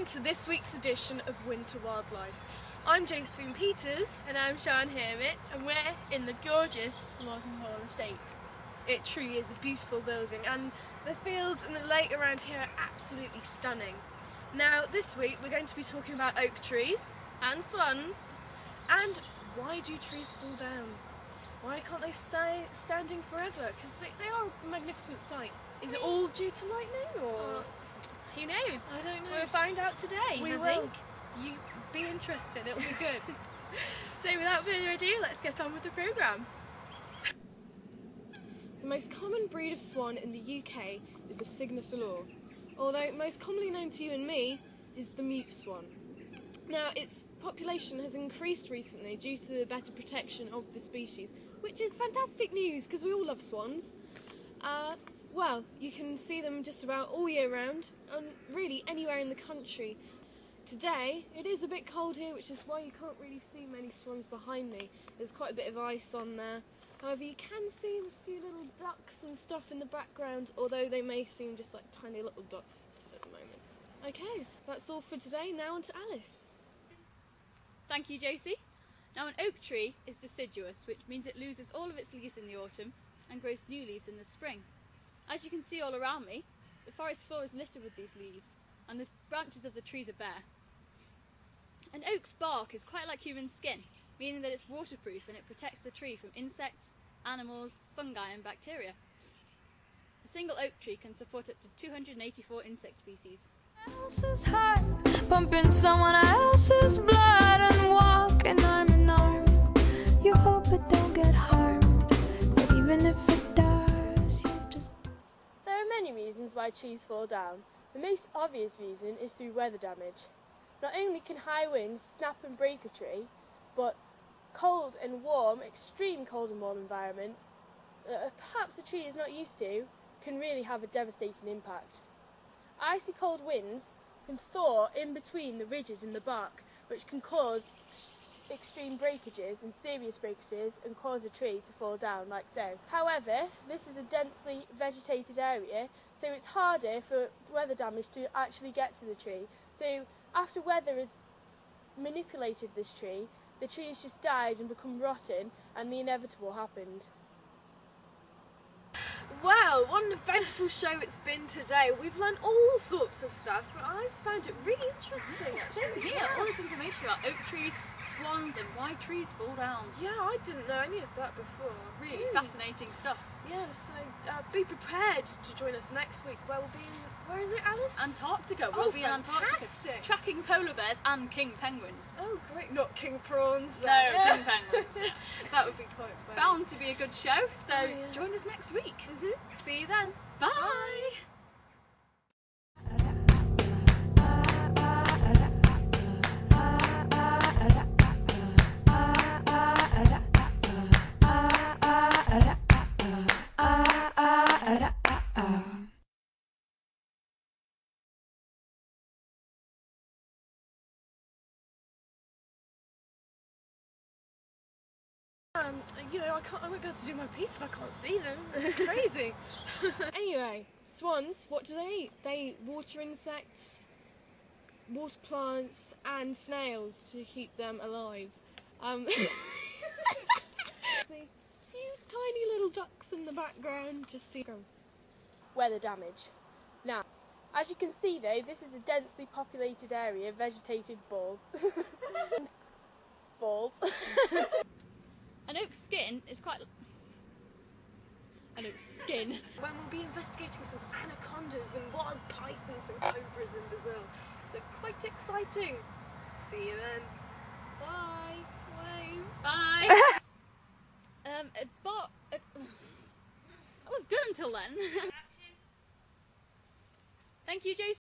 to this week's edition of Winter Wildlife. I'm Josephine Peters. And I'm Sean Hermit, and we're in the gorgeous Morton Hall estate. It truly is a beautiful building, and the fields and the lake around here are absolutely stunning. Now this week we're going to be talking about oak trees And swans. and why do trees fall down? Why can't they stay standing forever? Because they are a magnificent sight. Is it all due to lightning or? Who knows? I don't know. We'll find out today, We I will. think. You be interested, it'll be good. So without further ado, let's get on with the programme. The most common breed of swan in the UK is the Cygnus alor, although most commonly known to you and me is the mute swan. Now, its population has increased recently due to the better protection of the species, which is fantastic news because we all love swans. Well, you can see them just about all year round and really anywhere in the country. Today, it is a bit cold here, which is why you can't really see many swans behind me. There's quite a bit of ice on there. However, you can see a few little ducks and stuff in the background, although they may seem just like tiny little dots at the moment. Okay, that's all for today. Now on to Alice. Thank you, Josie. Now, an oak tree is deciduous, which means it loses all of its leaves in the autumn and grows new leaves in the spring. As you can see all around me, the forest floor is littered with these leaves, and the branches of the trees are bare. An oak's bark is quite like human skin, meaning that it's waterproof and it protects the tree from insects, animals, fungi and bacteria. A single oak tree can support up to 284 insect species. Else's heart, pumping someone else's blood and walking arm in arm. You hope it don't get harmed, but even if it does, you just... There are many reasons why trees fall down. The most obvious reason is through weather damage. Not only can high winds snap and break a tree, but cold and warm, extreme cold and warm environments, perhaps a tree is not used to, can really have a devastating impact. Icy cold winds can thaw in between the ridges in the bark, which can cause extreme breakages and serious breakages and cause a tree to fall down like so. However, this is a densely vegetated area, so it's harder for weather damage to actually get to the tree. So after weather has manipulated this tree, the tree has just died and become rotten, and the inevitable happened. Well, what an eventful show it's been today. We've learned all sorts of stuff, and I found it really interesting actually. Yeah, all this information about oak trees, swans and why trees fall down. Yeah, I didn't know any of that before. Really fascinating stuff. Yeah, so be prepared to join us next week where we'll be in, where is it, Alice? Antarctica. Oh, We'll be in Antarctica fantastic. tracking polar bears and king penguins. Oh great, not king prawns No, then. king penguins. Yeah. That would be quite funny. Bound to be a good show, so Oh, yeah. join us next week. See you then. Bye. You know, I won't be able to do my piece if I can't see them. It's crazy. Anyway, swans, what do they eat? They eat water insects, water plants and snails to keep them alive. See a few tiny little ducks in the background, just see. Weather damage. Now, as you can see though, this is a densely populated area, vegetated balls. Balls. An oak's skin is quite... An oak's skin. When we'll be investigating some anacondas and wild pythons and cobras in Brazil. So quite exciting. See you then. Bye. Wave. Bye. That was good until then. Thank you, Jason.